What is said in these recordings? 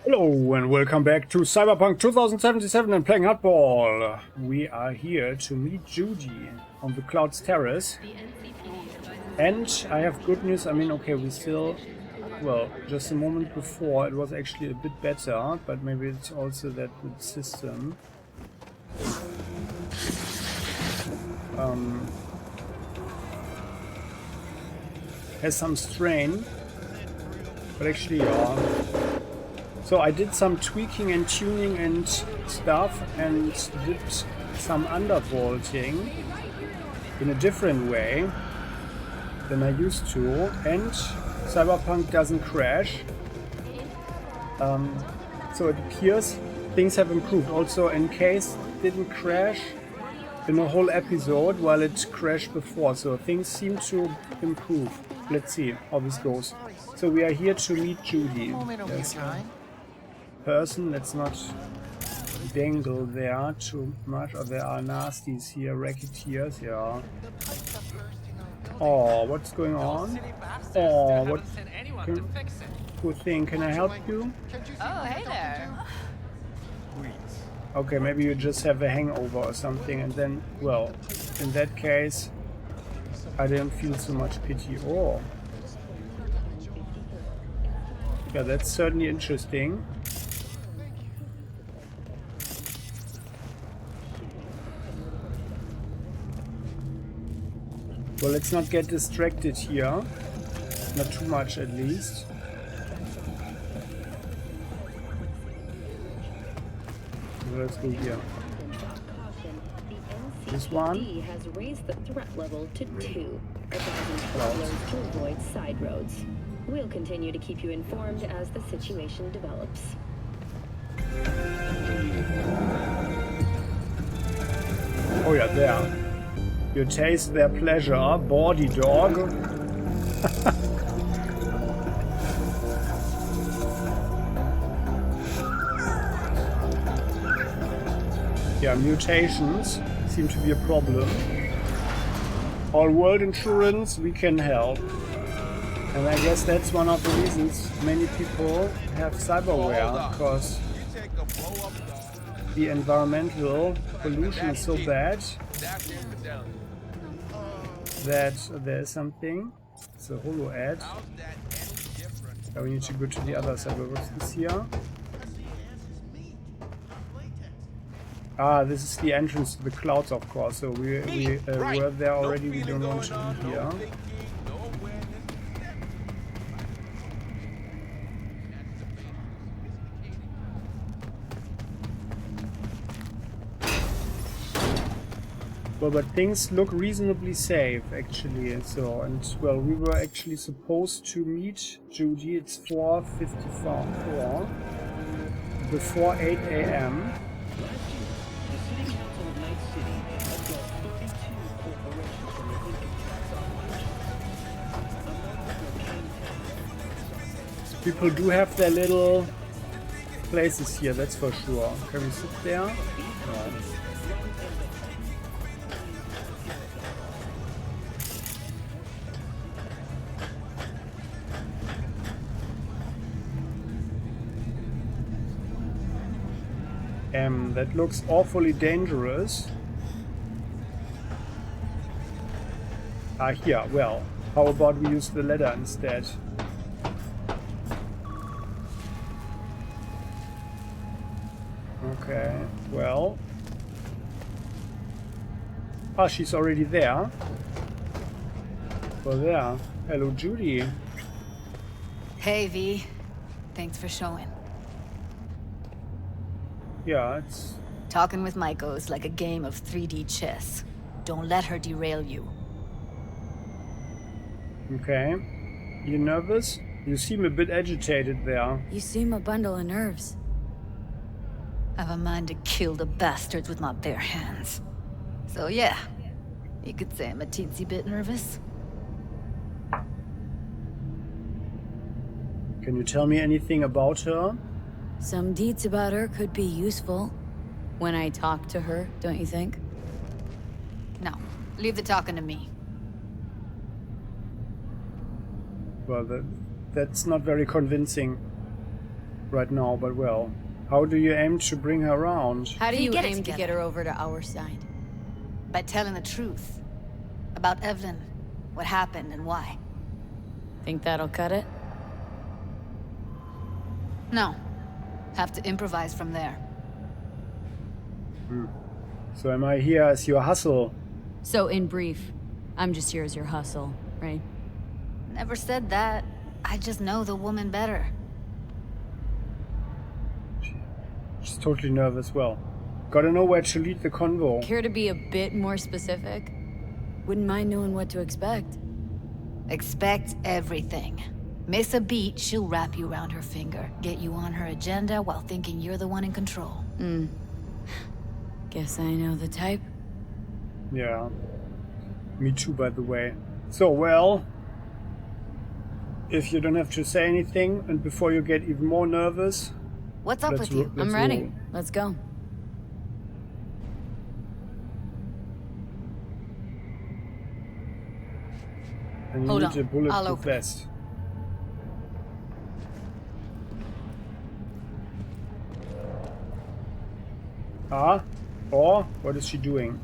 Hello and welcome back to Cyberpunk 2077 and playing hardball. We are here to meet Judy on the Cloud's Terrace. And I have good news. I mean, okay, we still, well, just a moment before it was actually a bit better, but maybe it's also that the system has some strain. But actually, yeah. So I did some tweaking and tuning and stuff and did some undervolting in a different way than I used to, and Cyberpunk doesn't crash. So it appears things have improved. Also, in case it didn't crash in a whole episode while it crashed before, so things seem to improve. Let's see how this goes. So we are here to meet Judy. There's a person, let's not dangle there too much. Oh, there are nasties here, racketeers, yeah. Oh, what's going on? Oh, what? Good thing. Can I help you? Oh, hey there. Okay, maybe you just have a hangover or something, and then, well, in that case, I didn't feel so much pity. Oh. Yeah, that's certainly interesting. Well, let's not get distracted here. Not too much, at least. Let's go here. This one has raised the threat level to 2, advising travelers to avoid side roads. We'll continue to keep you informed as the situation develops. Oh yeah, there. You taste their pleasure, bawdy dog. Yeah, mutations seem to be a problem. All world insurance, we can help. And I guess that's one of the reasons many people have cyberware, because the environmental pollution is so bad that there is something. It's a holo ad. Now we need to go to the other side. What's this here? Ah, this is the entrance to the clouds, of course. So we were there already. We don't want to be here. Well, but things look reasonably safe, actually. So, and well, we were actually supposed to meet Judy. It's 4:54 before 8 a.m. People do have their little places here, that's for sure. Can we sit there? No. That looks awfully dangerous. Ah, here, well, how about we use the ladder instead? Okay, well. Ah, she's already there. Well, there. Hello, Judy. Hey, V. Thanks for showing. Yeah, it's... Talking with Maiko is like a game of 3D chess. Don't let her derail you. Okay. You nervous? You seem a bit agitated there. You seem a bundle of nerves. I've a mind to kill the bastards with my bare hands. So yeah, you could say I'm a teensy bit nervous. Can you tell me anything about her? Some deeds about her could be useful. When I talk to her, don't you think? No, leave the talking to me. Well, that's not very convincing. right now, but well. How do you aim to bring her around? How do You you get it aim to together. get her over to our side? By telling the truth. About Evelyn. What happened and why. Think that'll cut it? No. Have to improvise from there. So am I here as your hustle? So in brief, I'm just here as your hustle, right? Never said that. I just know the woman better. She's totally nervous. Well, gotta know where to lead the convo. Care to be a bit more specific? Wouldn't mind knowing what to expect. Expect everything. Miss a beat, she'll wrap you around her finger. Get you on her agenda while thinking you're the one in control. Guess I know the type. Yeah. Me too, by the way. So, well, if you don't have to say anything, and before you get even more nervous, What's up with you? I'm ready. Let's go. And you Hold need on, a I'll bulletproof open it. vest. Ah? Or what is she doing?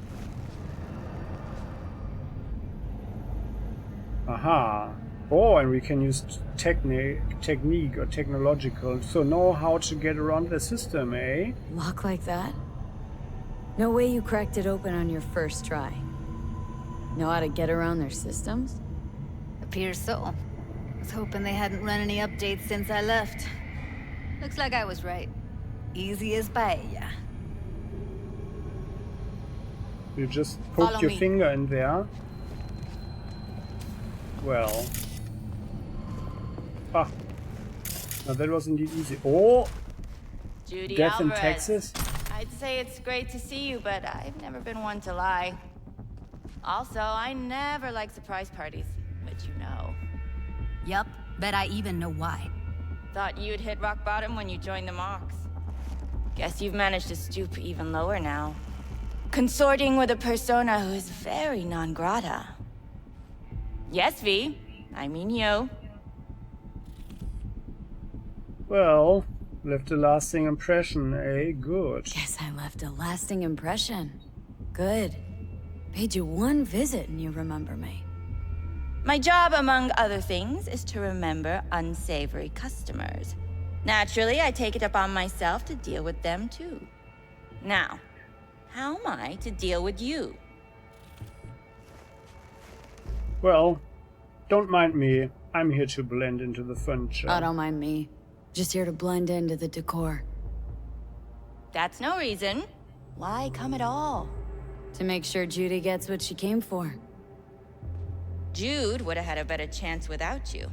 Aha. Oh, and we can use technique or technological. So know how to get around the system, eh? Lock like that? No way you cracked it open on your first try. Know how to get around their systems? Appears so. Was hoping they hadn't run any updates since I left. Looks like I was right. Easy as paella. You just poked Follow your me. finger in there. Well. Ah. Now that was indeed easy. Oh! Judy Death in Alvarez. Texas? I'd say it's great to see you, but I've never been one to lie. Also, I never like surprise parties, which you know. Yup, bet I even know why. Thought you'd hit rock bottom when you joined the Mox. Guess you've managed to stoop even lower now. Consorting with a persona who is very non grata. Yes, V. I mean you. Well, left a lasting impression, eh? Good. Guess I left a lasting impression. Good. Paid you one visit and you remember me. My job, among other things, is to remember unsavory customers. Naturally, I take it upon myself to deal with them too. Now, how am I to deal with you? Well, don't mind me. I'm here to blend into the furniture. Oh, don't mind me. Just here to blend into the decor. That's no reason. Why come at all? To make sure Judy gets what she came for. Jude would have had a better chance without you.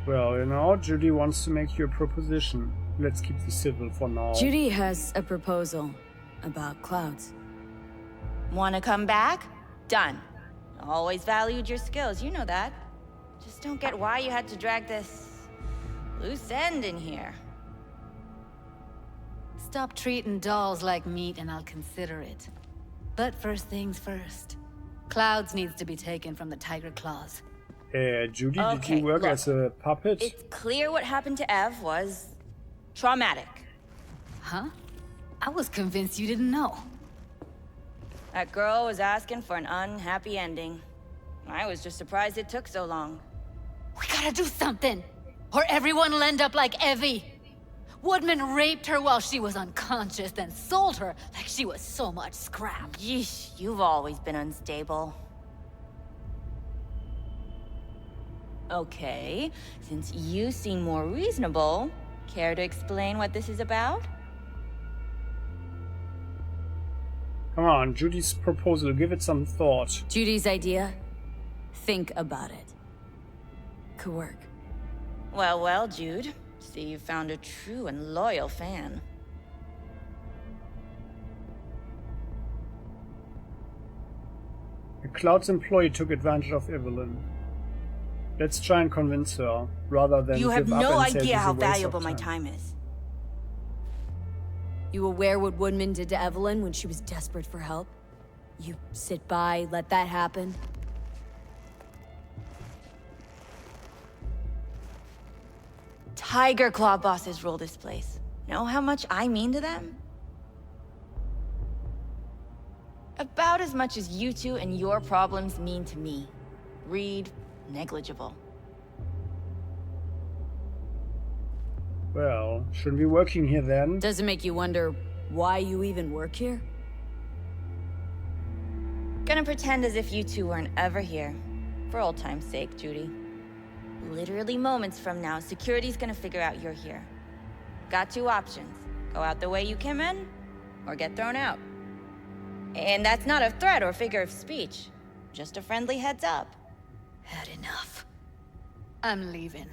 Well, you know, Judy wants to make you a proposition. Let's keep the civil for now. Judy has a proposal about clouds. Wanna come back? Done. Always valued your skills, you know that. Just don't get why you had to drag this loose end in here. Stop treating dolls like meat and I'll consider it. But first things first. Clouds needs to be taken from the tiger claws. Judy, did Okay, you work look. as a puppet? It's clear what happened to Ev was traumatic. Huh? I was convinced you didn't know. That girl was asking for an unhappy ending. I was just surprised it took so long. We gotta do something! Or everyone will end up like Evie! Woodman raped her while she was unconscious, then sold her like she was so much scrap. Yeesh, you've always been unstable. Okay, since you seem more reasonable, care to explain what this is about? Come on, Judy's proposal, give it some thought. Judy's idea? Think about it. Could work. Well, well, Jude. See, you found a true and loyal fan. A Cloud's employee took advantage of Evelyn. Let's try and convince her, rather than You have give up no and say idea this is how a waste of valuable my time is. You aware what Woodman did to Evelyn when she was desperate for help? You sit by, let that happen? Tiger Claw bosses rule this place. Know how much I mean to them? About as much as you two and your problems mean to me. Read negligible. Well, shouldn't be working here then. Does it make you wonder why you even work here? Gonna pretend as if you two weren't ever here. For old time's sake, Judy. Literally moments from now, security's gonna figure out you're here. Got two options. Go out the way you came in, or get thrown out. And that's not a threat or figure of speech. Just a friendly heads up. Had enough. I'm leaving.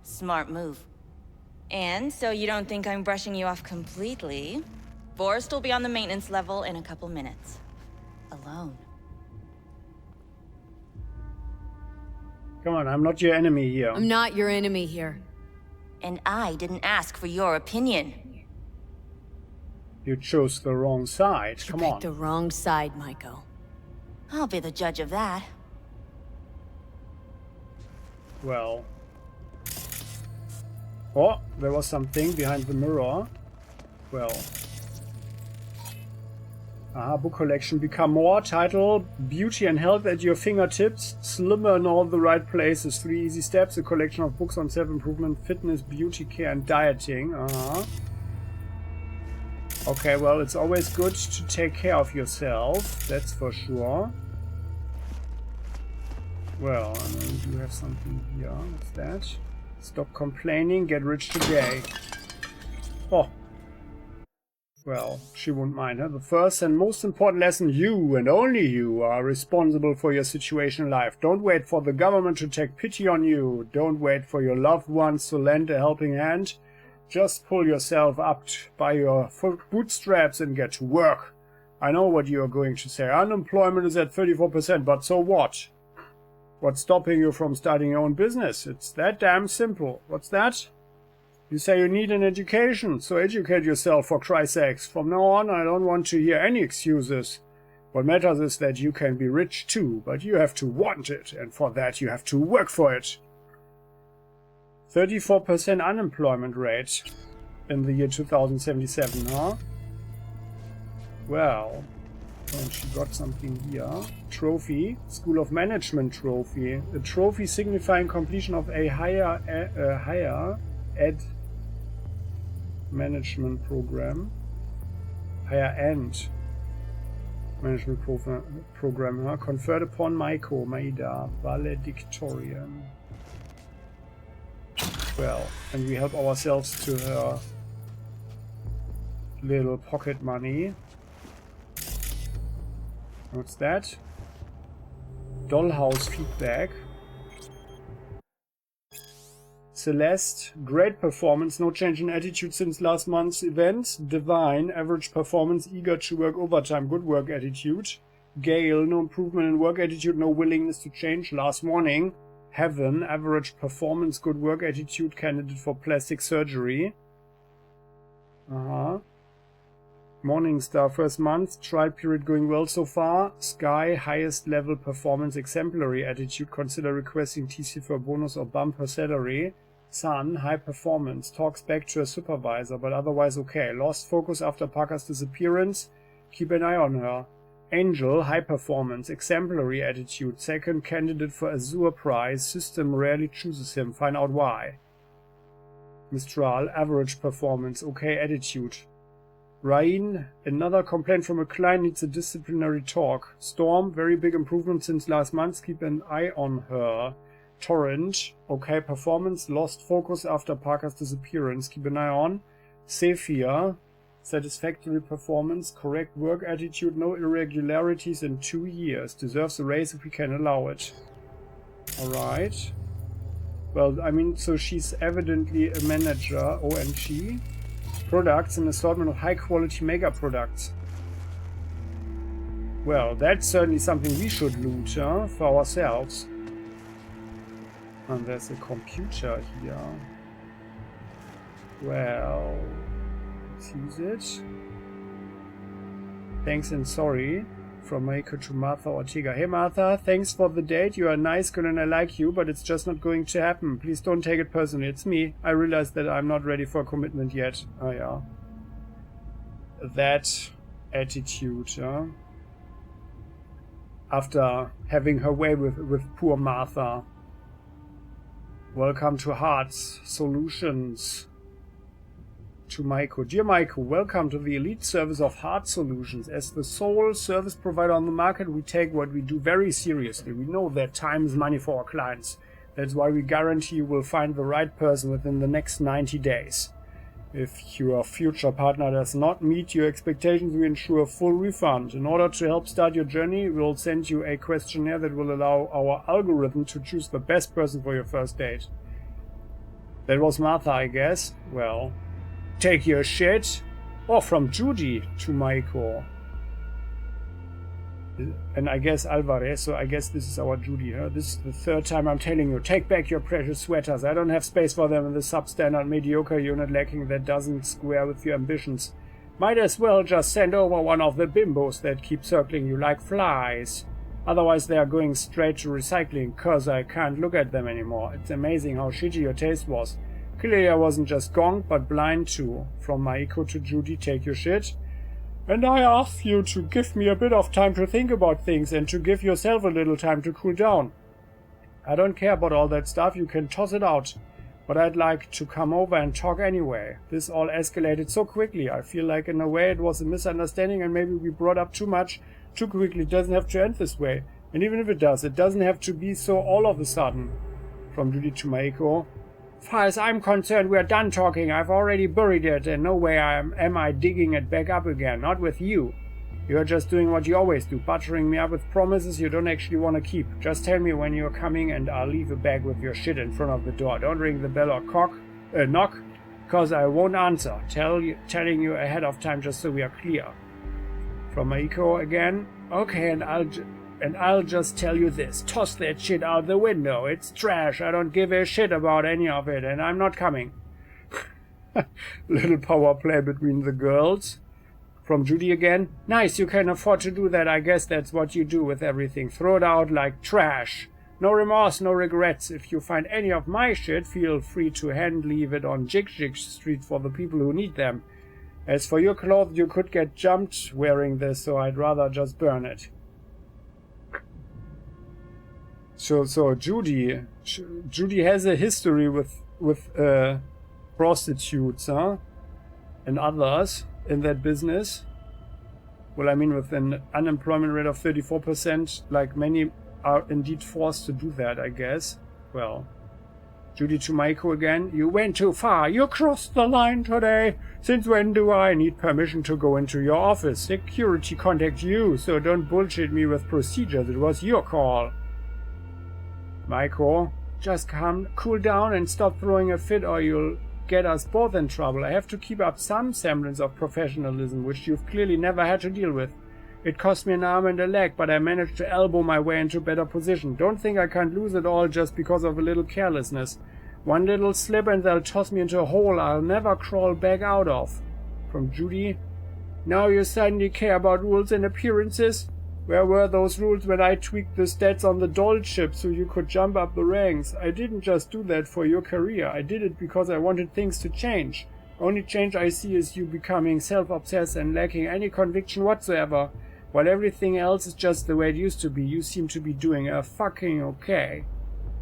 Smart move. And so you don't think I'm brushing you off completely, Forrest will be on the maintenance level in a couple minutes. Alone. Come on, I'm not your enemy here. I'm not your enemy here. And I didn't ask for your opinion. You chose the wrong side. You Come picked on. the wrong side, Maiko. I'll be the judge of that. Well. Oh, there was something behind the mirror. Well. Aha, book collection. Become more. Title: Beauty and Health at Your Fingertips. Slimmer in all the right places. 3 easy steps. A collection of books on self-improvement, fitness, beauty care, and dieting. Okay, well, it's always good to take care of yourself. That's for sure. Well, and then we do have something here. What's that? Stop complaining. Get rich today. Oh. Well, she won't mind, huh? The first and most important lesson: you and only you are responsible for your situation in life. Don't wait for the government to take pity on you. Don't wait for your loved ones to lend a helping hand. Just pull yourself up by your bootstraps and get to work. I know what you are going to say. Unemployment is at 34%, but so what? What's stopping you from starting your own business? It's that damn simple. What's that? You say you need an education, so educate yourself, for Christ's sakes. From now on, I don't want to hear any excuses. What matters is that you can be rich too, but you have to want it, and for that you have to work for it. 34% unemployment rate in the year 2077, huh? Well, and she got something here. Trophy, School of Management trophy. A trophy signifying completion of a higher ed management program. Higher end management program, huh? Conferred upon Maiko, Maida, valedictorian. Well, and we help ourselves to her little pocket money. What's that? Dollhouse feedback. Celeste, great performance, no change in attitude since last month's event. Divine, average performance, eager to work overtime, good work attitude. Gale, no improvement in work attitude, no willingness to change, last warning. Heaven, average performance, good work attitude, candidate for plastic surgery. Morningstar, first month, trial period going well so far. Sky, highest level performance, exemplary attitude, consider requesting TC for bonus or bumper salary. Sun, high performance, talks back to a supervisor, but otherwise okay. Lost focus after Parker's disappearance, keep an eye on her. Angel, high performance, exemplary attitude, second candidate for Azure Prize, system rarely chooses him, find out why. Mistral, average performance, okay attitude. Rain, another complaint from a client, needs a disciplinary talk. Storm, very big improvement since last month, keep an eye on her. Torrent, okay performance, lost focus after Parker's disappearance, keep an eye on. Sephir, satisfactory performance, correct work attitude, no irregularities in 2 years. Deserves a raise if we can allow it. Alright. Well, I mean, so she's evidently a manager, OMG. Products, an assortment of high-quality mega products. Well, that's certainly something we should loot, huh? For ourselves. And there's a computer here. Well, let's use it. Thanks and sorry. From Maiko to Martha Ortega. Hey Martha, thanks for the date. You are a nice girl and I like you, but it's just not going to happen. Please don't take it personally. It's me. I realize that I'm not ready for a commitment yet. Oh yeah. That attitude, huh? After having her way with poor Martha. Welcome to Hearts Solutions. To Maiko. Dear Maiko, welcome to the elite service of Heart Solutions. As the sole service provider on the market, we take what we do very seriously. We know that time is money for our clients. That's why we guarantee you will find the right person within the next 90 days. If your future partner does not meet your expectations, we ensure a full refund. In order to help start your journey, we'll send you a questionnaire that will allow our algorithm to choose the best person for your first date. That was Martha, I guess. Well, take your shit. Or from Judy to Maiko. And I guess Alvarez, so I guess this is our Judy. Huh? This is the third time I'm telling you, take back your precious sweaters. I don't have space for them in the substandard mediocre unit lacking that doesn't square with your ambitions. Might as well just send over one of the bimbos that keep circling you like flies. Otherwise they are going straight to recycling, cause I can't look at them anymore. It's amazing how shitty your taste was. Clearly I wasn't just gong, but blind too. From Maiko to Judy, take your shit. And I ask you to give me a bit of time to think about things and to give yourself a little time to cool down. I don't care about all that stuff, you can toss it out. But I'd like to come over and talk anyway. This all escalated so quickly. I feel like in a way it was a misunderstanding and maybe we brought up too much too quickly. It doesn't have to end this way. And even if it does, it doesn't have to be so all of a sudden. From Judy to Maiko. As far as I'm concerned, we're done talking. I've already buried it, and no way am I digging it back up again. Not with you. You're just doing what you always do, buttering me up with promises you don't actually want to keep. Just tell me when you're coming, and I'll leave a bag with your shit in front of the door. Don't ring the bell or knock, because I won't answer. Telling you ahead of time just so we are clear. From Maiko again. Okay, and I'll just tell you this. Toss that shit out the window. It's trash. I don't give a shit about any of it, and I'm not coming. Little power play between the girls. From Judy again. Nice, you can afford to do that. I guess that's what you do with everything. Throw it out like trash. No remorse, no regrets. If you find any of my shit, feel free to hand leave it on Jig Street for the people who need them. As for your clothes, you could get jumped wearing this, so I'd rather just burn it. So Judy has a history with prostitutes, huh? And others in that business. Well, I mean, with an unemployment rate of 34%, like many are indeed forced to do that, I guess. Well, Judy to Maiko again. You went too far. You crossed the line today. Since when do I need permission to go into your office? Security contacted you, so don't bullshit me with procedures. It was your call. Maiko, just cool down and stop throwing a fit or you'll get us both in trouble. I have to keep up some semblance of professionalism, which you've clearly never had to deal with. It cost me an arm and a leg, but I managed to elbow my way into a better position. Don't think I can't lose it all just because of a little carelessness. One little slip and they'll toss me into a hole I'll never crawl back out of. From Judy. Now you suddenly care about rules and appearances? Where were those rules when I tweaked the stats on the doll chip so you could jump up the ranks? I didn't just do that for your career. I did it because I wanted things to change. Only change I see is you becoming self-obsessed and lacking any conviction whatsoever. While everything else is just the way it used to be, you seem to be doing a fucking okay.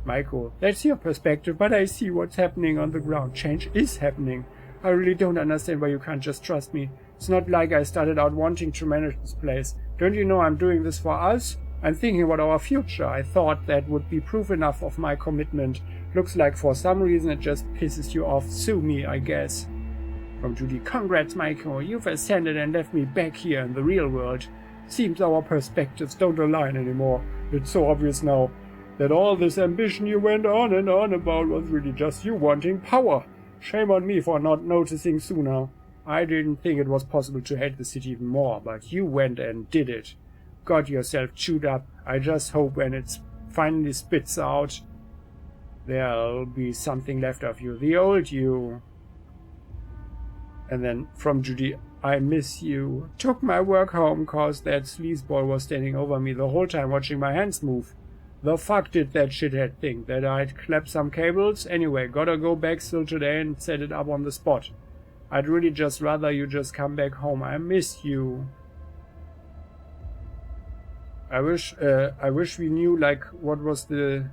Maiko, that's your perspective, but I see what's happening on the ground. Change is happening. I really don't understand why you can't just trust me. It's not like I started out wanting to manage this place. Don't you know I'm doing this for us? I'm thinking about our future. I thought that would be proof enough of my commitment. Looks like for some reason it just pisses you off. Sue me, I guess. From Judy, congrats, Maiko. You've ascended and left me back here in the real world. Seems our perspectives don't align anymore. It's so obvious now that all this ambition you went on and on about was really just you wanting power. Shame on me for not noticing sooner. I didn't think it was possible to hate the city even more, but you went and did it. Got yourself chewed up. I just hope when it finally spits out, there'll be something left of you. The old you. And then from Judy, I miss you. Took my work home cause that sleazeball was standing over me the whole time watching my hands move. The fuck did that shithead think? That I'd clap some cables? Anyway, gotta go back still today and set it up on the spot. I'd really just rather you just come back home. I miss you. I wish we knew like what was the...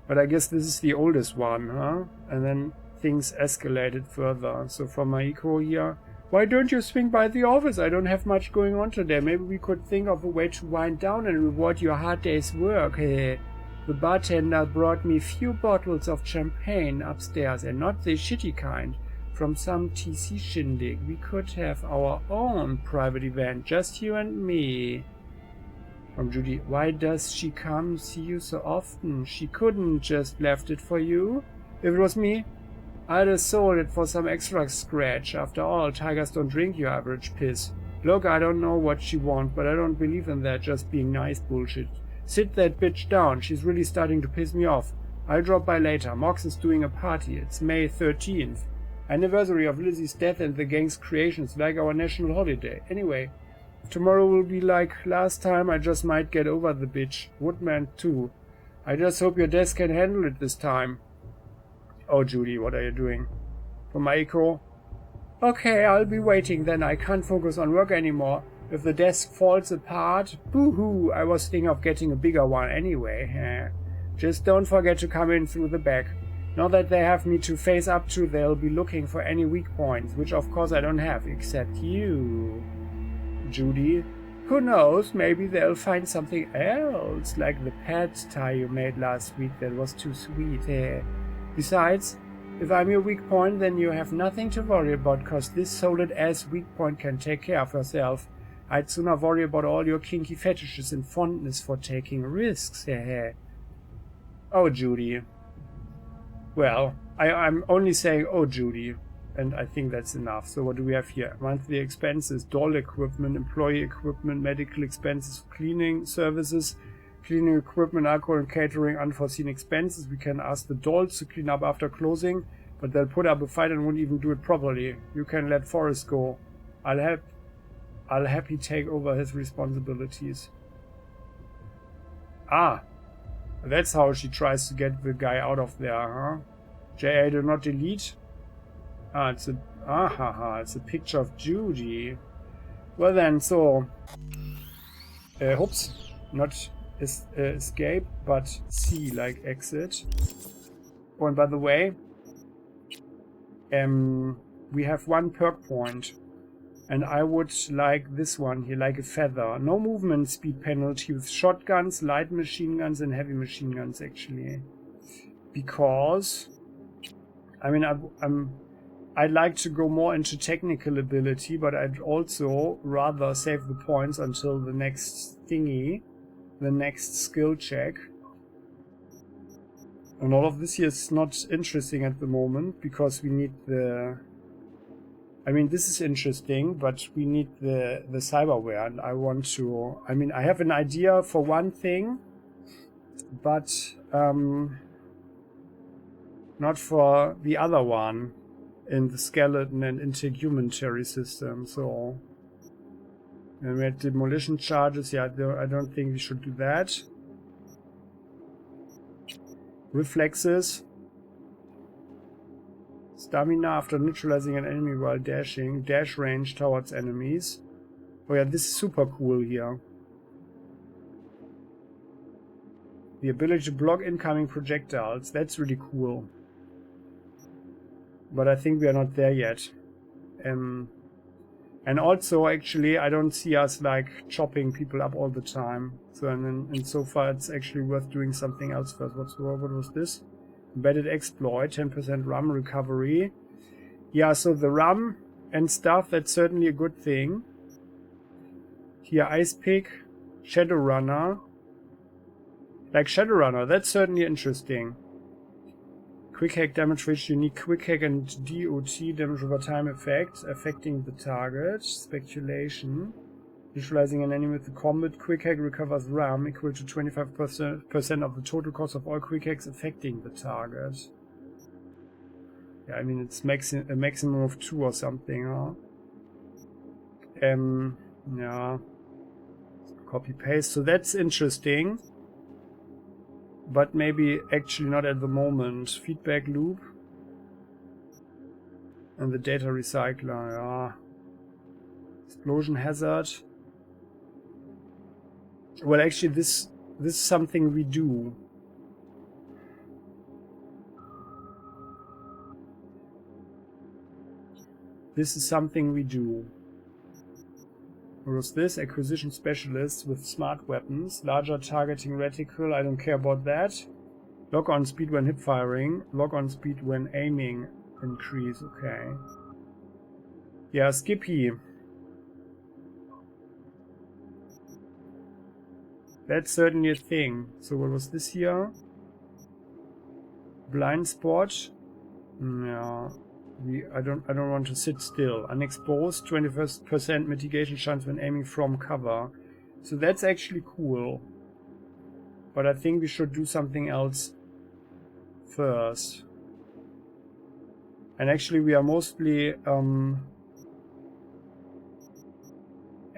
But I guess this is the oldest one, huh? And then things escalated further. So from Maiko here... Why don't you swing by the office? I don't have much going on today. Maybe we could think of a way to wind down and reward your hard day's work. The bartender brought me few bottles of champagne upstairs, and not the shitty kind, from some TC shindig. We could have our own private event, just you and me. From Judy, why does she come see you so often? She couldn't just left it for you. If it was me, I'd have sold it for some extra scratch. After all, tigers don't drink your average piss. Look, I don't know what she wants, but I don't believe in that just being nice bullshit. Sit that bitch down. She's really starting to piss me off. I'll drop by later. Mox is doing a party. It's May 13th. Anniversary of Lizzie's death and the gang's creations, like our national holiday. Anyway, tomorrow will be like last time. I just might get over the bitch. Woodman too. I just hope your desk can handle it this time. Oh, Judy, what are you doing? From Maiko. Okay, I'll be waiting then. I can't focus on work anymore. If the desk falls apart, boo-hoo, I was thinking of getting a bigger one anyway. Just don't forget to come in through the back. Now that they have me to face up to, they'll be looking for any weak points, which of course I don't have, except you. Judy. Who knows, maybe they'll find something else, like the pet tie you made last week that was too sweet. Besides, if I'm your weak point, then you have nothing to worry about, cause this solid ass weak point can take care of herself. I'd sooner worry about all your kinky fetishes and fondness for taking risks. Oh, Judy. Well, I'm only saying, oh, Judy, and I think that's enough. So what do we have here? Monthly expenses, doll equipment, employee equipment, medical expenses, cleaning services, cleaning equipment, alcohol and catering, unforeseen expenses. We can ask the dolls to clean up after closing, but they'll put up a fight and won't even do it properly. You can let Forrest go. I'll happily take over his responsibilities. Ah, that's how she tries to get the guy out of there, huh? JA do not delete. Ah, it's a picture of Judy. Well then, so oops, not escape, but C like exit. Oh, and by the way, we have one perk point, and I would like this one here, like a feather. No movement speed penalty with shotguns, light machine guns, and heavy machine guns, actually. Because, I mean, I'd like to go more into technical ability, but I'd also rather save the points until the next thingy. The next skill check. And all of this here is not interesting at the moment because we need the... I mean, this is interesting, but we need the cyberware, and I want to... I mean, I have an idea for one thing, but not for the other one in the skeleton and integumentary system, so... And we had demolition charges. Yeah, I don't think we should do that. Reflexes. Stamina after neutralizing an enemy while dashing. Dash range towards enemies. Oh yeah, this is super cool here. The ability to block incoming projectiles. That's really cool. But I think we are not there yet. And also, actually, I don't see us, like, chopping people up all the time. So, and so far, it's actually worth doing something else first. What was this? Embedded exploit, 10% RAM recovery. Yeah, so the RAM and stuff, that's certainly a good thing. Here, Ice Pick, Shadowrunner. Like Shadowrunner, that's certainly interesting. Quick hack damage which unique quick hack and DOT damage over time effect, affecting the target. Speculation. Visualizing an enemy with the combat. Quick hack recovers RAM equal to 25% of the total cost of all quick hacks affecting the target. Yeah, I mean it's a maximum of 2 or something, huh? Yeah. Copy paste. So that's interesting. But maybe actually not at the moment. Feedback loop. And the data recycler, yeah. Explosion hazard. Well, actually this is something we do. This is something we do. What was this? Acquisition specialist with smart weapons. Larger targeting reticle. I don't care about that. Lock on speed when hip firing. Lock on speed when aiming. Increase. Okay. Yeah, Skippy. That's certainly a thing. So what was this here? Blind spot. Yeah. I don't want to sit still. Unexposed, 21% mitigation chance when aiming from cover. So that's actually cool. But I think we should do something else first. And actually we are mostly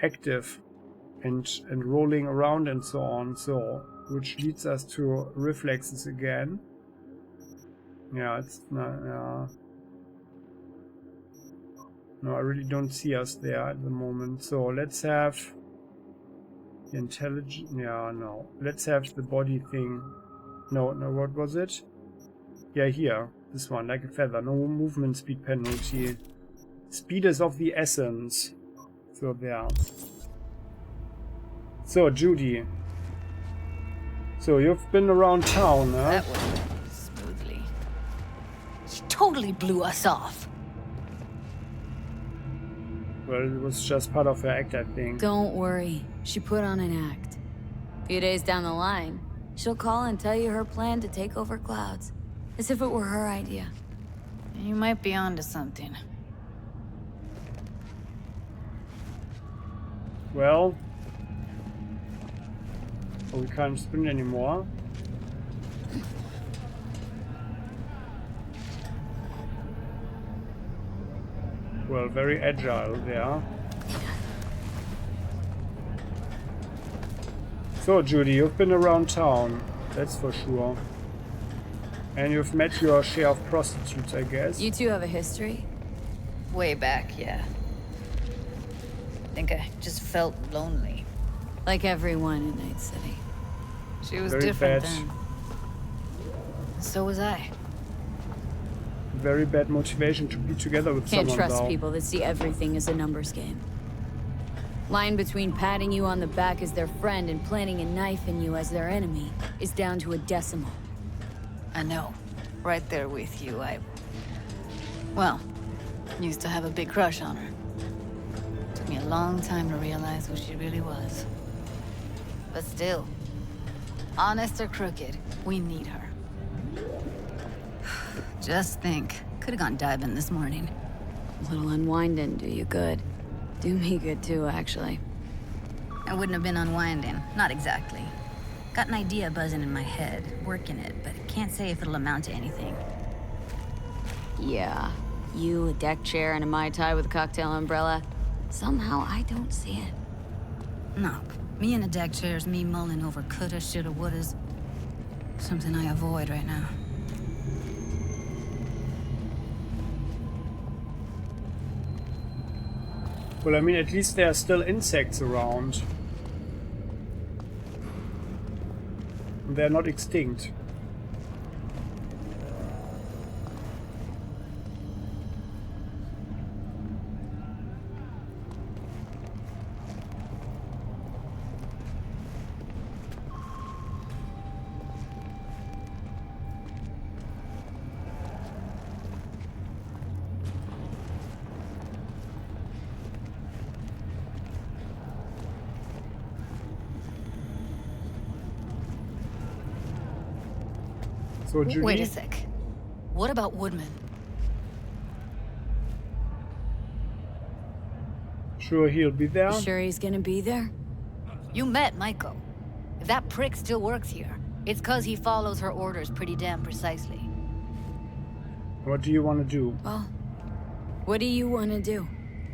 active and rolling around and so on. So which leads us to reflexes again. Yeah, it's not. No, I really don't see us there at the moment. So let's have the intelligence. Yeah, no. Let's have the body thing. No, what was it? Yeah, here. This one, like a feather. No movement speed penalty. Speed is of the essence. So there. So, Judy. So, you've been around town, huh? That went smoothly. She totally blew us off. Well, it was just part of her act, I think. Don't worry. She put on an act. A few days down the line, she'll call and tell you her plan to take over clouds. As if it were her idea. You might be onto something. Well... Oh, we can't sprint anymore. Well, very agile there. So, Judy, you've been around town. That's for sure. And you've met your share of prostitutes, I guess. You two have a history? Way back, yeah. I think I just felt lonely. Like everyone in Night City. She was Very different bad. then. So was I. Very bad motivation to be together with Can't someone, trust though. people that see everything as a numbers game. Line between patting you on the back as their friend and planting a knife in you as their enemy is down to a decimal. I know. Right there with you, well, used to have a big crush on her. Took me a long time to realize who she really was. But still, honest or crooked, we need her. Just think, could have gone diving this morning. A little unwinding do you good. Do me good too, actually. I wouldn't have been unwinding, not exactly. Got an idea buzzing in my head, working it, but can't say if it'll amount to anything. Yeah, you, a deck chair, and a Mai Tai with a cocktail umbrella. Somehow I don't see it. No, me in a deck chair's me mulling over coulda, shoulda, wouldas. Something I avoid right now. Well, I mean, at least there are still insects around. They're not extinct. So, Judy? Wait a sec. What about Woodman? Sure he'll be there? You sure he's gonna be there? You met Maiko. If that prick still works here, it's 'cause he follows her orders pretty damn precisely. What do you want to do? Well, what do you want to do?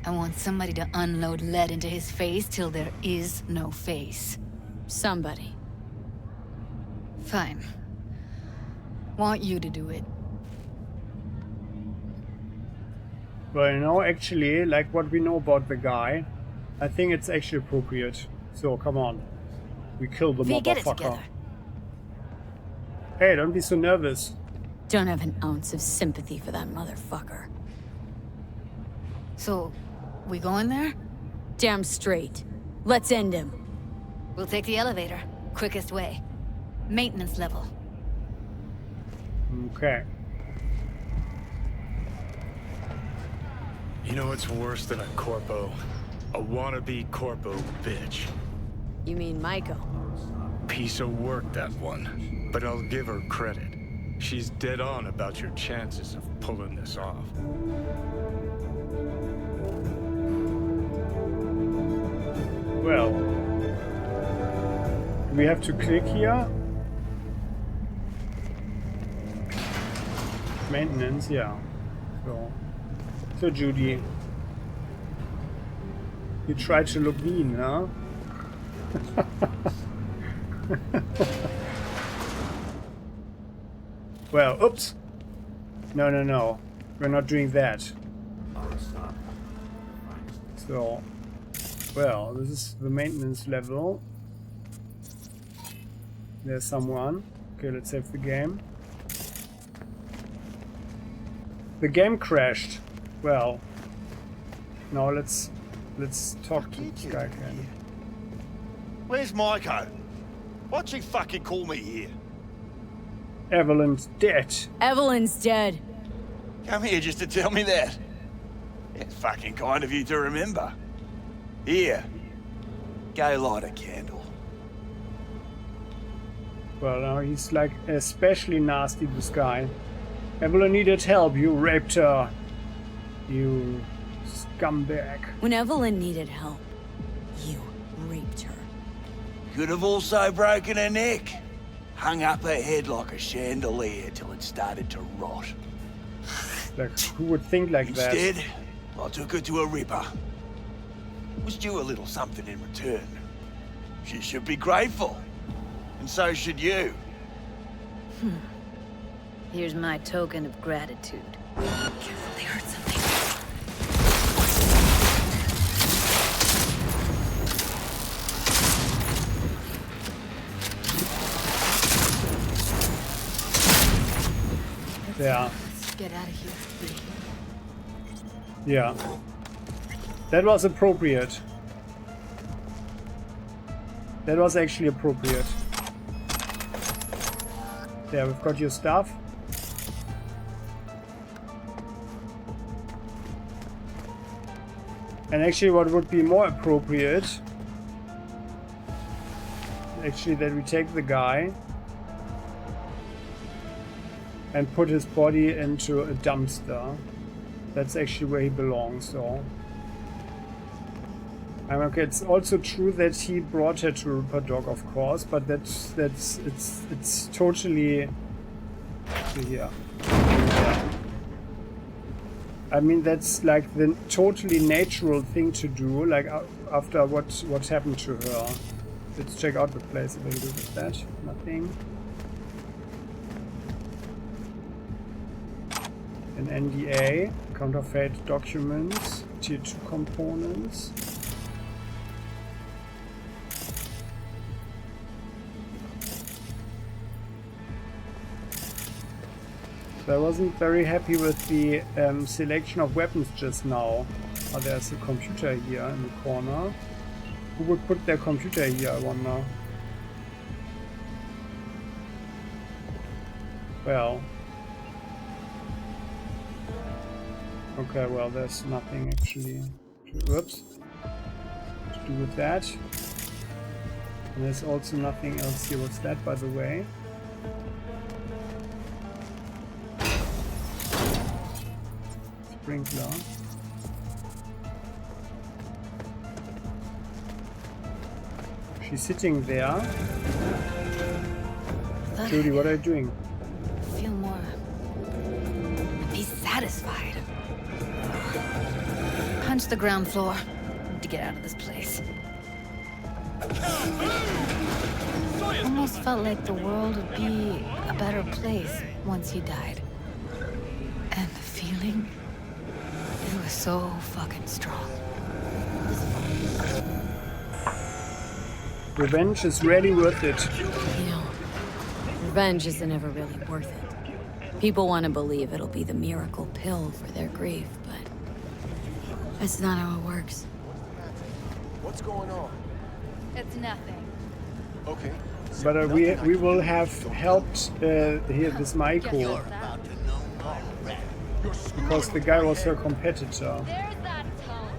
I want somebody to unload lead into his face till there is no face. Somebody. Fine. Want you to do it. Well, you know, actually, like what we know about the guy, I think it's actually appropriate. So, come on. We kill the V, get it motherfucker. together. Hey, don't be so nervous. Don't have an ounce of sympathy for that motherfucker. So, we going there? Damn straight. Let's end him. We'll take the elevator. Quickest way. Maintenance level. Okay. You know what's worse than a corpo? A wannabe corpo bitch. You mean Maiko? Piece of work, that one. But I'll give her credit. She's dead on about your chances of pulling this off. Well. Do we have to click here? Maintenance, yeah. So Judy. You tried to look mean, huh? Well, oops. No. We're not doing that. So, well, this is the maintenance level. There's someone. Okay, let's save the game. The game crashed. Well, now let's talk to this guy again. Where's Maiko? Why'd she fucking call me here? Evelyn's dead. Evelyn's dead. Come here just to tell me that? It's fucking kind of you to remember. Here. Go light a candle. Well, now he's like especially nasty, this guy. Evelyn needed help. You raped her. You scumbag. When Evelyn needed help, you raped her. Could have also broken her neck. Hung up her head like a chandelier till it started to rot. Like, who would think like that? Instead, I took her to a ripper. Was due a little something in return. She should be grateful. And so should you. Here's my token of gratitude. Careful, they heard something. Yeah. Let's get out of here. Yeah. That was appropriate. That was actually appropriate. There, we've got your stuff. And actually what would be more appropriate, actually, that we take the guy and put his body into a dumpster. That's actually where he belongs, so. Okay, it's also true that he brought her to Rupert Dog, of course, but it's totally here. Yeah. I mean, that's like the totally natural thing to do, like after what happened to her. Let's check out the place. What do we do with that? Nothing. An NDA, counterfeit documents, tier 2 components. So I wasn't very happy with the selection of weapons just now. Oh, there's a computer here in the corner. Who would put their computer here, I wonder? Well. Okay, well, there's nothing actually to do with that. And there's also nothing else here. What's that, by the way? Sprinkler. She's sitting there. Judy, what are you doing? Feel more. Be satisfied. Punch the ground floor. Need to get out of this place. Almost felt like the world would be a better place once you died. And the feeling, it was so fucking strong. Revenge is really worth it. You know, revenge isn't ever really worth it. People want to believe it'll be the miracle pill for their grief, but that's not how it works. What's going on? It's nothing. Okay. But we will have helped here this Maiko, because the guy was her competitor. There's that tone.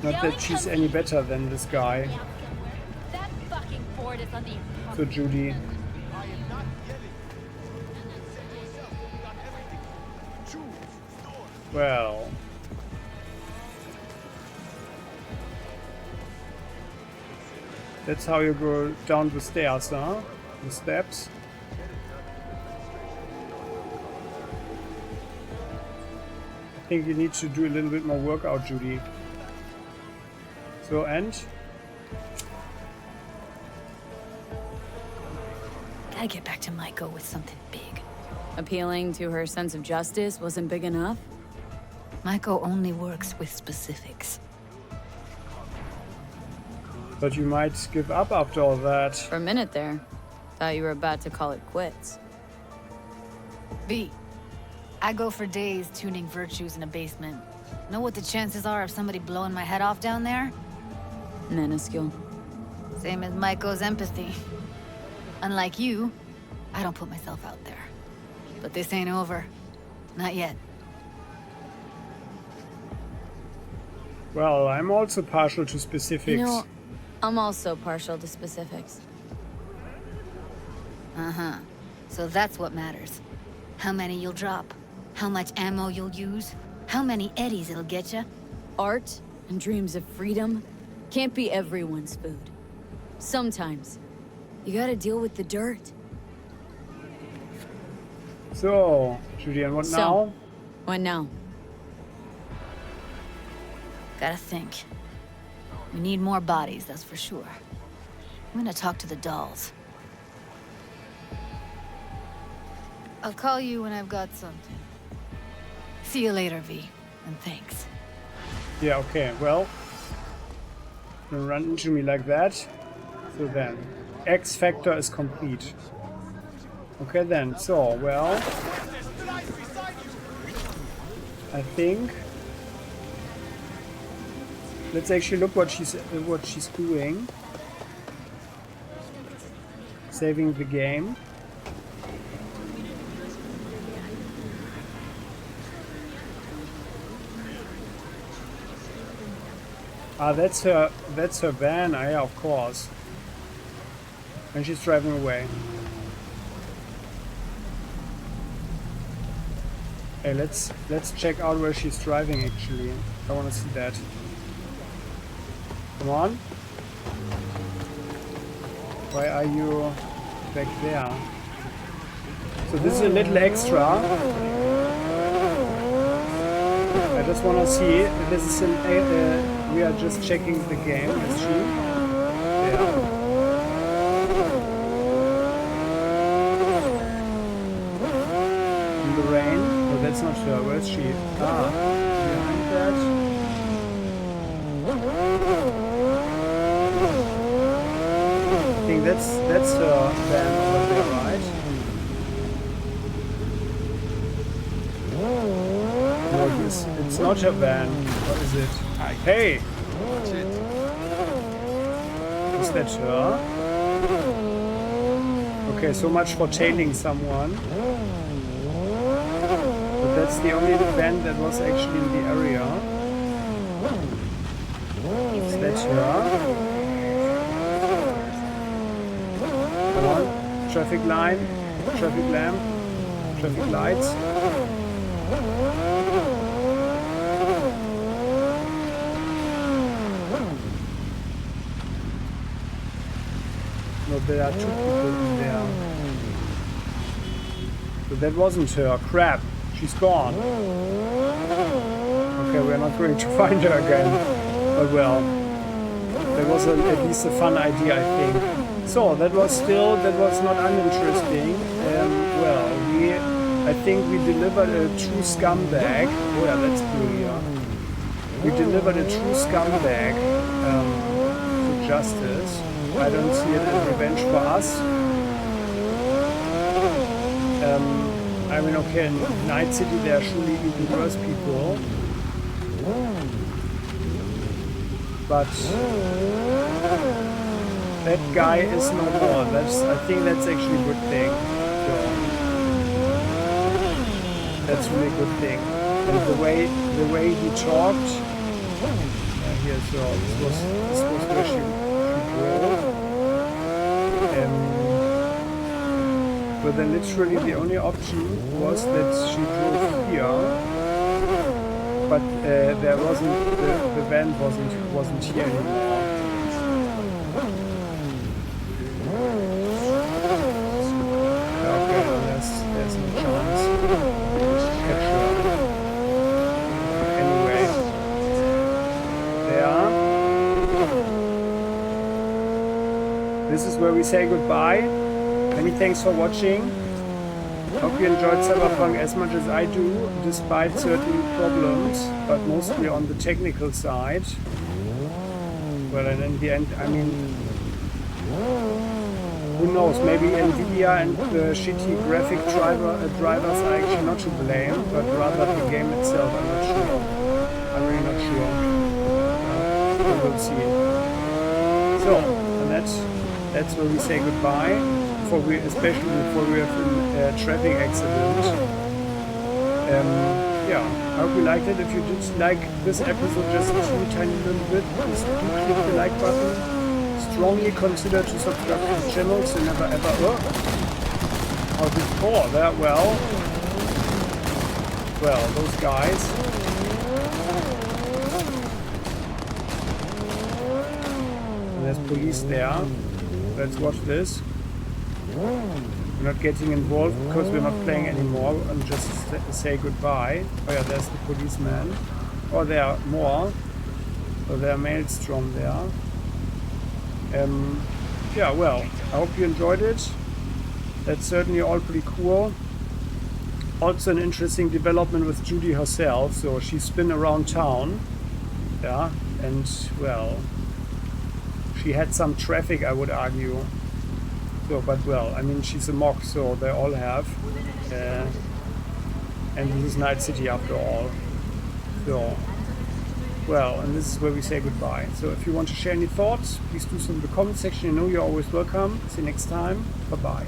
Not that she's any better than this guy. That fucking board is on the So Judy. Well. That's how you go down the stairs, huh? The steps. I think you need to do a little bit more workout, Judy. So, and? Gotta get back to Maiko with something big. Appealing to her sense of justice wasn't big enough? Maiko only works with specifics. But you might give up after all that. For a minute there, thought you were about to call it quits. V, I go for days tuning virtues in a basement. Know what the chances are of somebody blowing my head off down there? Minuscule. Same as Maiko's empathy. Unlike you, I don't put myself out there. But this ain't over. Not yet. Well, I'm also partial to specifics. You know, I'm also partial to specifics. Uh-huh. So that's what matters. How many you'll drop. How much ammo you'll use. How many eddies it'll get you. Art and dreams of freedom can't be everyone's food. Sometimes, you gotta deal with the dirt. So, Judy, and what now? What now? Gotta think. We need more bodies, that's for sure. I'm gonna talk to the dolls. I'll call you when I've got something. See you later, V, and thanks. Yeah, okay, well. Don't run into me like that. So then, X Factor is complete. Okay then, so, well. I think. Let's actually look what she's doing. Saving the game. Ah, that's her van. Ah, yeah, of course. And she's driving away. Hey, let's check out where she's driving actually. I want to see that. Come on. Why are you back there? So this is a little extra. I just want to see. This is an. We are just checking the game. Is she? Yeah. In the rain. Oh, that's not her. Where's she? Ah, behind that. I think that's her van over there, right? No, it's not her van. What is it? Hey! Is that her? Okay, so much for tailing someone. But that's the only van that was actually in the area. Is that her? Come on. Traffic line, traffic lamp, traffic lights. No, there are two people in there. So that wasn't her. Crap. She's gone. Okay, we're not going to find her again. But well, that was at least a fun idea, I think. So, that was not uninteresting. Well, I think we delivered a true scumbag. Oh yeah, that's blue here. We delivered a true scumbag to justice. I don't see it as revenge for us. I mean, okay, in Night City there are surely even worse people. But that guy is no more. I think that's actually a good thing. So, that's really a good thing. And the way he talked. Here, so this was where she drove. But then literally the only option was that she drove here. But there wasn't the van wasn't here anymore. Okay, there's no chance to catch her. Anyway, there. This is where we say goodbye. Many thanks for watching. Hope you enjoyed Cyberpunk as much as I do, despite certain problems, but mostly on the technical side. Well, and in the end, I mean, who knows, maybe Nvidia and the shitty graphic drivers are actually not to blame, but rather the game itself, I'm not sure. I'm really not sure. We will see. So, and that's where we say goodbye. Especially before we have a traffic accident. Yeah, I hope you liked it. If you did like this episode just a tiny little bit, please do click the like button. Strongly consider to subscribe to the channel so you never ever... Oh, before that, well, those guys. And there's police there. Let's watch this. We're not getting involved because we're not playing anymore and just say goodbye. Oh yeah, there's the policeman. Oh, there are more. So there are Maelstrom there. Yeah, well, I hope you enjoyed it. That's certainly all pretty cool. Also an interesting development with Judy herself. So she's been around town. Yeah, and well, she had some traffic, I would argue. So, but well, I mean, she's a mock, so they all have. And this is Night City after all. So, well, and this is where we say goodbye. So if you want to share any thoughts, please do so in the comment section. You know you're always welcome. See you next time. Bye-bye.